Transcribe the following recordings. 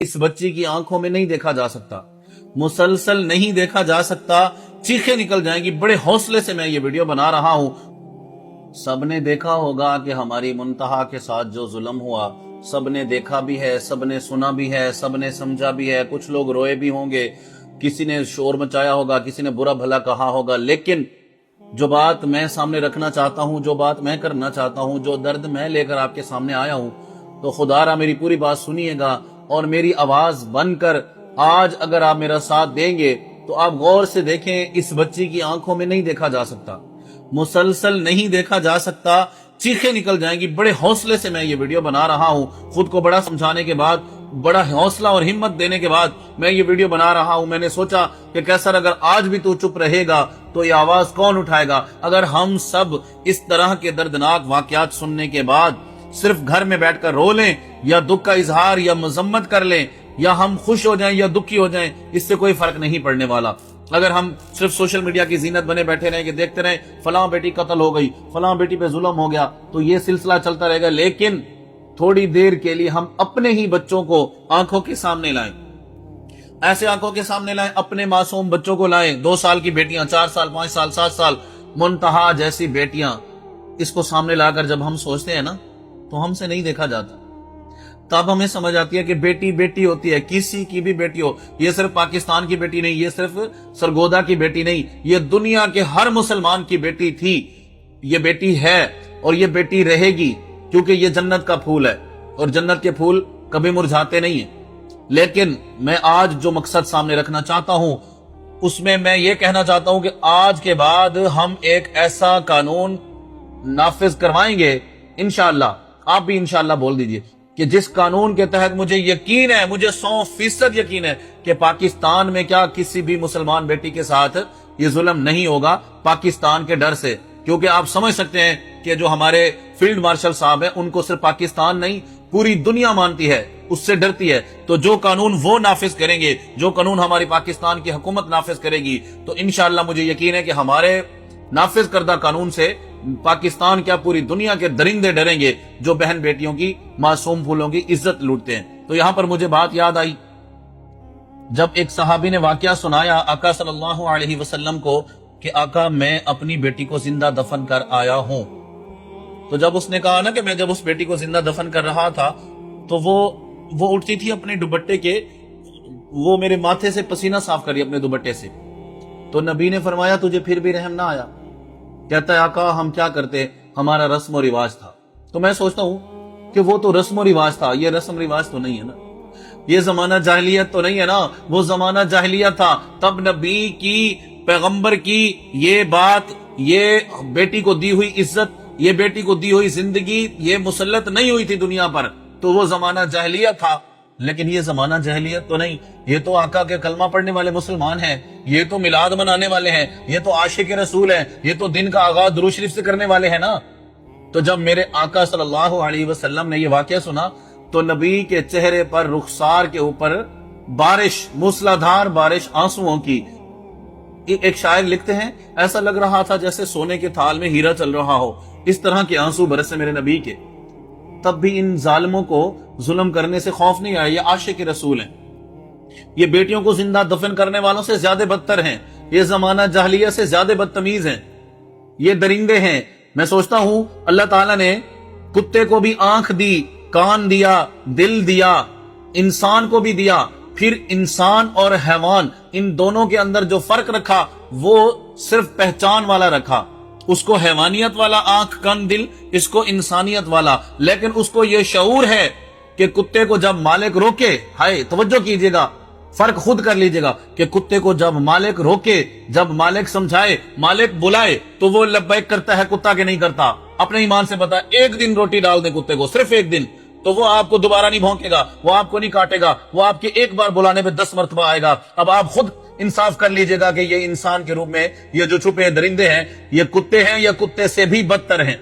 اس بچی کی آنکھوں میں نہیں دیکھا جا سکتا، مسلسل نہیں دیکھا جا سکتا، چیخیں نکل جائیں گی۔ بڑے حوصلے سے میں یہ ویڈیو بنا رہا ہوں۔ سب نے دیکھا ہوگا کہ ہماری منتہا کے ساتھ جو ظلم ہوا، سب نے دیکھا بھی ہے، سب نے سنا بھی ہے، سب نے سمجھا بھی ہے، کچھ لوگ روئے بھی ہوں گے، کسی نے شور مچایا ہوگا، کسی نے برا بھلا کہا ہوگا، لیکن جو بات میں سامنے رکھنا چاہتا ہوں، جو بات میں کرنا چاہتا ہوں، جو درد میں لے کر آپ کے سامنے آیا ہوں، تو خدا را میری پوری بات سنیے گا اور میری آواز بن کر آج اگر آپ میرا ساتھ دیں گے تو آپ غور سے دیکھیں، اس بچی کی آنکھوں میں نہیں دیکھا جا سکتا، مسلسل نہیں دیکھا جا سکتا، چیخیں نکل جائیں گی۔ بڑے حوصلے سے میں یہ ویڈیو بنا رہا ہوں، خود کو بڑا سمجھانے کے بعد، بڑا حوصلہ اور ہمت دینے کے بعد میں یہ ویڈیو بنا رہا ہوں۔ میں نے سوچا کہ کیسر اگر آج بھی تو چپ رہے گا تو یہ آواز کون اٹھائے گا؟ اگر ہم سب اس طرح کے دردناک واقعات سننے کے بعد صرف گھر میں بیٹھ کر رو لیں یا دکھ کا اظہار یا مذمت کر لیں، یا ہم خوش ہو جائیں یا دکھی ہو جائیں، اس سے کوئی فرق نہیں پڑنے والا۔ اگر ہم صرف سوشل میڈیا کی زینت بنے بیٹھے رہیں کہ دیکھتے رہیں فلاں بیٹی قتل ہو گئی، فلاں بیٹی پہ ظلم ہو گیا، تو یہ سلسلہ چلتا رہے گا۔ لیکن تھوڑی دیر کے لیے ہم اپنے ہی بچوں کو آنکھوں کے سامنے لائیں، ایسے آنکھوں کے سامنے لائیں، اپنے معصوم بچوں کو لائیں، 2 سال کی بیٹیاں، 4 سال، 5 سال، 7 سال، منتہا جیسی بیٹیاں، اس کو سامنے لا کر جب ہم سوچتے ہیں نا تو ہم سے نہیں دیکھا جاتا۔ تب ہمیں سمجھ آتی ہے کہ بیٹی بیٹی ہوتی ہے، کسی کی بھی بیٹی ہو، یہ صرف پاکستان کی بیٹی نہیں، یہ صرف سرگودا کی بیٹی نہیں، یہ دنیا کے ہر مسلمان کی بیٹی تھی، یہ بیٹی ہے اور یہ بیٹی رہے گی، کیونکہ یہ جنت کا پھول ہے اور جنت کے پھول کبھی مرجھاتے نہیں ہیں۔ لیکن میں آج جو مقصد سامنے رکھنا چاہتا ہوں، اس میں یہ کہنا چاہتا ہوں کہ آج کے بعد ہم ایک ایسا قانون نافذ کروائیں گے انشاءاللہ، آپ بھی انشاءاللہ بول دیجئے، کہ جس قانون کے تحت مجھے یقین ہے، مجھے 100% یقین ہے کہ پاکستان میں کیا کسی بھی مسلمان بیٹی کے ساتھ یہ ظلم نہیں ہوگا، پاکستان کے ڈر سے۔ کیونکہ آپ سمجھ سکتے ہیں کہ جو ہمارے فیلڈ مارشل صاحب ہیں، ان کو صرف پاکستان نہیں پوری دنیا مانتی ہے، اس سے ڈرتی ہے، تو جو قانون وہ نافذ کریں گے، جو قانون ہماری پاکستان کی حکومت نافذ کرے گی، تو انشاءاللہ مجھے یقین ہے کہ ہمارے نافذ کردہ قانون سے پاکستان کیا پوری دنیا کے درندے ڈریں گے جو بہن بیٹیوں کی، معصوم پھولوں کی عزت لوٹتے ہیں۔ تو یہاں پر مجھے بات یاد آئی، جب ایک صحابی نے واقعہ سنایا آقا صلی اللہ علیہ وسلم کو کہ آقا میں اپنی بیٹی کو زندہ دفن کر آیا ہوں، تو جب اس نے کہا نا کہ میں جب اس بیٹی کو زندہ دفن کر رہا تھا تو وہ اٹھتی تھی اپنے دوپٹے کے، وہ میرے ماتھے سے پسینہ صاف کری اپنے دوپٹے سے، تو نبی نے فرمایا تجھے پھر بھی رحم نہ آیا؟ کہتا ہے آقا ہم کیا کرتے، ہمارا رسم و رواج تھا۔ تو میں سوچتا ہوں کہ وہ تو رسم و رواج تھا، یہ رسم و رواج تو نہیں ہے نا، یہ زمانہ جاہلیت تو نہیں ہے نا، وہ زمانہ جاہلیت تھا، تب نبی کی، پیغمبر کی یہ بات، یہ بیٹی کو دی ہوئی عزت، یہ بیٹی کو دی ہوئی زندگی، یہ مسلط نہیں ہوئی تھی دنیا پر، تو وہ زمانہ جاہلیت تھا۔ لیکن یہ زمانہ جاہلیت تو نہیں، یہ تو آقا کے کلمہ پڑھنے والے مسلمان ہیں، یہ تو میلاد منانے والے ہیں، یہ تو عاشق رسول ہیں، یہ تو دن کا آغاز درود شریف سے کرنے والے ہیں نا۔ تو جب میرے آقا صلی اللہ علیہ وسلم نے یہ واقعہ سنا تو نبی کے چہرے پر، رخسار کے اوپر بارش، موسلادھار بارش آنسوؤں کی۔ ایک شاعر لکھتے ہیں ایسا لگ رہا تھا جیسے سونے کے تھال میں ہیرا چل رہا ہو، اس طرح کے آنسو برسے میرے نبی کے۔ تب بھی ان ظالموں کو ظلم کرنے سے خوف نہیں آیا، یہ عاشق رسول ہیں، یہ بیٹیوں کو زندہ دفن کرنے والوں سے زیادہ بدتر ہیں، یہ زمانہ جاہلیت سے زیادہ بدتمیز ہیں، یہ درندے ہیں۔ میں سوچتا ہوں اللہ تعالیٰ نے کتے کو بھی آنکھ دی، کان دیا، دل دیا، انسان کو بھی دیا، پھر انسان اور حیوان ان دونوں کے اندر جو فرق رکھا وہ صرف پہچان والا رکھا، اس کو حیوانیت والا آنکھ کان دل، اس کو انسانیت والا، لیکن اس کو یہ شعور ہے کہ کتے کو جب مالک روکے، ہائے توجہ کیجئے گا، فرق خود کر لیجئے گا کہ کتے کو جب مالک روکے، جب مالک سمجھائے، مالک بلائے تو وہ لبیک کرتا ہے، کتا کے نہیں کرتا۔ اپنے ایمان سے بتا، ایک دن روٹی ڈال دیں کتے کو، صرف ایک دن، تو وہ آپ کو دوبارہ نہیں بھونکے گا، وہ آپ کو نہیں کاٹے گا، وہ آپ کے ایک بار بلانے پہ 10 مرتبہ آئے گا۔ اب آپ خود انصاف کر لیجئے گا کہ یہ انسان کے روپ میں یہ جو چھپے درندے ہیں یہ کتے ہیں یا کتے سے بھی بدتر ہیں۔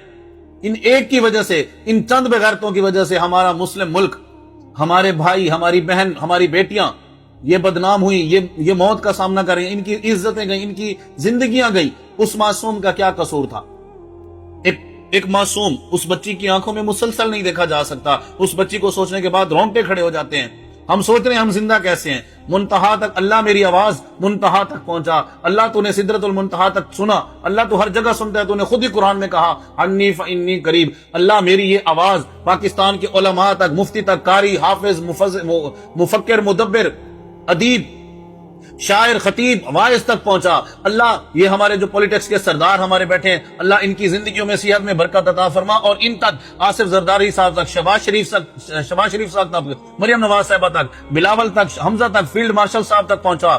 ان ایک کی وجہ سے، ان چند بغیرتوں کی وجہ سے ہمارا مسلم ملک، ہمارے بھائی، ہماری بہن، ہماری بیٹیاں یہ بدنام ہوئی، یہ موت کا سامنا کر رہی ہیں، ان کی عزتیں گئی، ان کی زندگیاں گئی۔ اس معصوم کا کیا قصور تھا؟ ایک معصوم، اس بچی کی آنکھوں میں مسلسل نہیں دیکھا جا سکتا، اس بچی کو سوچنے کے بعد رونگٹے کھڑے ہو جاتے ہیں۔ ہم سوچ رہے ہیں ہم زندہ کیسے ہیں. منتہا تک اللہ میری آواز منتہا تک پہنچا. اللہ تو نے سدرۃ المنتہا تک سنا. اللہ تو ہر جگہ سنتا ہے. تو نے خود ہی قرآن میں کہا انی فانی قریب. اللہ میری یہ آواز پاکستان کے علماء تک, مفتی تک, قاری, حافظ, مفکر, مدبر, ادیب, شاعر, خطیب, واعظ تک پہنچا. اللہ یہ ہمارے جو پولیٹکس کے سردار ہمارے بیٹھے ہیں, اللہ ان کی زندگیوں میں صحت میں برکت عطا فرما, اور ان تک آصف زرداری صاحب تک, شہباز شریف صاحب تک, مریم نواز صاحبہ تک, بلاول تک, حمزہ تک, فیلڈ مارشل صاحب تک پہنچا.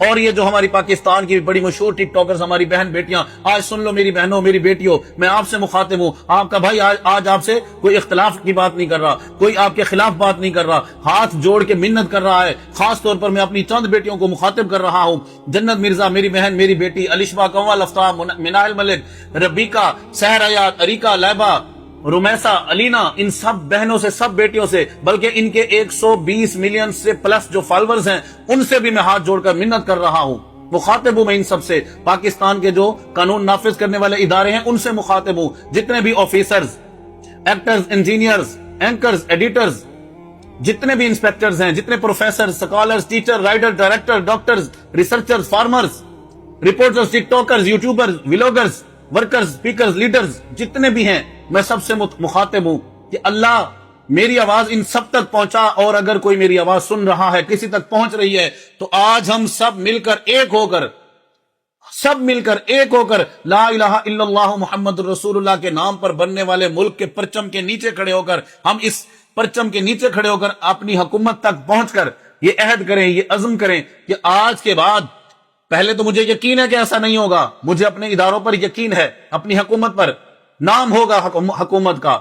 اور یہ جو ہماری پاکستان کی بڑی مشہور ٹک ٹاکرز ہماری بہن بیٹیاں, آج سن لو میری بہنوں, میری بیٹیوں, میں آپ سے مخاطب ہوں. آپ کا بھائی آج آپ سے کوئی اختلاف کی بات نہیں کر رہا, کوئی آپ کے خلاف بات نہیں کر رہا, ہاتھ جوڑ کے منت کر رہا ہے. خاص طور پر میں اپنی چند بیٹیوں کو مخاطب کر رہا ہوں. جنت مرزا میری بہن, میری بیٹی, الشبا, کنول افتاب, منال ملک, ربیکا, سحر حیات, اریکا, لیبا, رومیسا, علینا, ان سب بہنوں سے, سب بیٹیوں سے, بلکہ ان کے 120 ملین سے پلس جو فالوورز ہیں, ان سے بھی میں ہاتھ جوڑ کر منت کر رہا ہوں. مخاطب ہوں میں ان سب سے. پاکستان کے جو قانون نافذ کرنے والے ادارے ہیں ان سے مخاطب ہوں. جتنے بھی officers, actors, engineers, anchors, editors, جتنے بھی انسپیکٹرز ہیں, جتنے professor, scholars, teacher, writer, director, doctors, researchers, farmers, reporters, TikTokers, YouTubers, vloggers, workers, speakers, leaders, جتنے بھی ہیں, میں سب سے مخاطب ہوں کہ اللہ میری آواز ان سب تک پہنچا. اور اگر کوئی میری آواز سن رہا ہے, کسی تک پہنچ رہی ہے, تو آج ہم سب مل کر ایک ہو کر لا الہ الا اللہ محمد رسول اللہ کے نام پر بننے والے ملک کے پرچم کے نیچے کھڑے ہو کر, ہم اس پرچم کے نیچے کھڑے ہو کر اپنی حکومت تک پہنچ کر یہ عہد کریں, یہ عزم کریں کہ آج کے بعد, پہلے تو مجھے یقین ہے کہ ایسا نہیں ہوگا, مجھے اپنے اداروں پر یقین ہے, اپنی حکومت پر, نام ہوگا حکومت کا,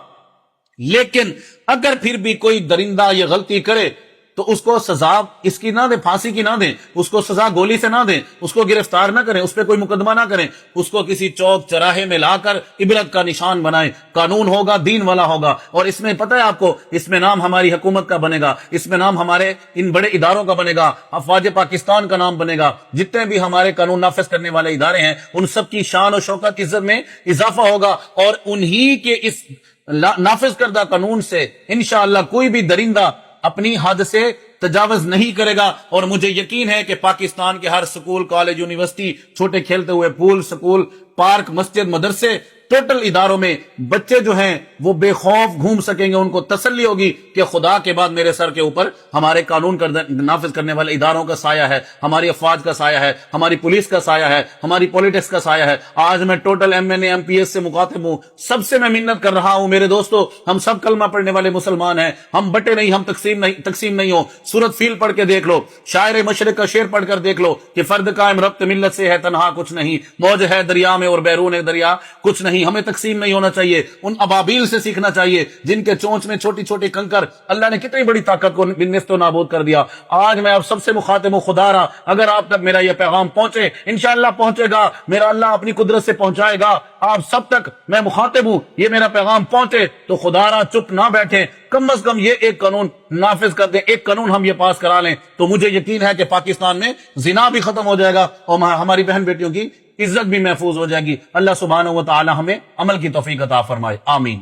لیکن اگر پھر بھی کوئی درندہ یہ غلطی کرے تو اس کو سزا اس کی نہ دیں, پھانسی کی نہ دیں, اس کو سزا گولی سے نہ دیں, اس کو گرفتار نہ کریں, اس پہ کوئی مقدمہ نہ کریں, اس کو کسی چوک چراہے میں لا کر عبرت کا نشان بنائیں. قانون ہوگا, دین والا ہوگا, اور اس میں پتہ ہے آپ کو, اس میں نام ہماری حکومت کا بنے گا, اس میں نام ہمارے ان بڑے اداروں کا بنے گا, افواج پاکستان کا نام بنے گا. جتنے بھی ہمارے قانون نافذ کرنے والے ادارے ہیں ان سب کی شان و شوکت, عزت میں اضافہ ہوگا, اور انہی کے اس نافذ کردہ قانون سے انشاءاللہ کوئی بھی درندہ اپنی حد سے تجاوز نہیں کرے گا. اور مجھے یقین ہے کہ پاکستان کے ہر سکول, کالج, یونیورسٹی, چھوٹے کھیلتے ہوئے پول, سکول, پارک, مسجد, مدرسے, ٹوٹل اداروں میں بچے جو ہیں وہ بے خوف گھوم سکیں گے. ان کو تسلی ہوگی کہ خدا کے بعد میرے سر کے اوپر ہمارے قانون نافذ کرنے والے اداروں کا سایہ ہے, ہماری افواج کا سایہ ہے, ہماری پولیس کا سایہ ہے, ہماری پولیٹکس کا سایہ ہے. آج میں ٹوٹل ایم این اے, ایم پی ایس سے مخاطب ہوں, سب سے میں منت کر رہا ہوں میرے دوستو, ہم سب کلمہ پڑھنے والے مسلمان ہیں, ہم بٹے نہیں, ہم تقسیم نہیں ہو. سورت فیل پڑھ کے دیکھ لو, شاعر مشرق کا شعر پڑھ کر دیکھ لو کہ فرد قائم ربط ملت سے ہے تنہا کچھ نہیں, موج ہے دریا میں اور بیرون دریا کچھ نہیں. ہمیں تقسیم نہیں ہونا چاہیے, ان ابابیل سے سیکھنا چاہیے جن کے چونچ میں چھوٹی چھوٹی کنکر, اللہ نے کتنی بڑی طاقت کو نیست و نابود کر دیا. آج میں آپ سب سے مخاطب ہوں, خدا را اگر آپ تک میرا یہ پیغام پہنچے, انشاءاللہ پہنچے گا, میرا اللہ اپنی قدرت سے پہنچائے گا, آپ سب تک میں مخاطب ہوں, یہ میرا پیغام پہنچے تو خدا را چپ نہ بیٹھے, کم از کم یہ ایک قانون نافذ کر دیں, ایک قانون ہم یہ پاس کرا لیں, تو مجھے یقین ہے کہ پاکستان میں زنا بھی ختم ہو جائے گا اور ہماری بہن بیٹیوں کی عزت بھی محفوظ ہو جائے گی. اللہ سبحانہ و تعالی ہمیں عمل کی توفیق عطا فرمائے, آمین.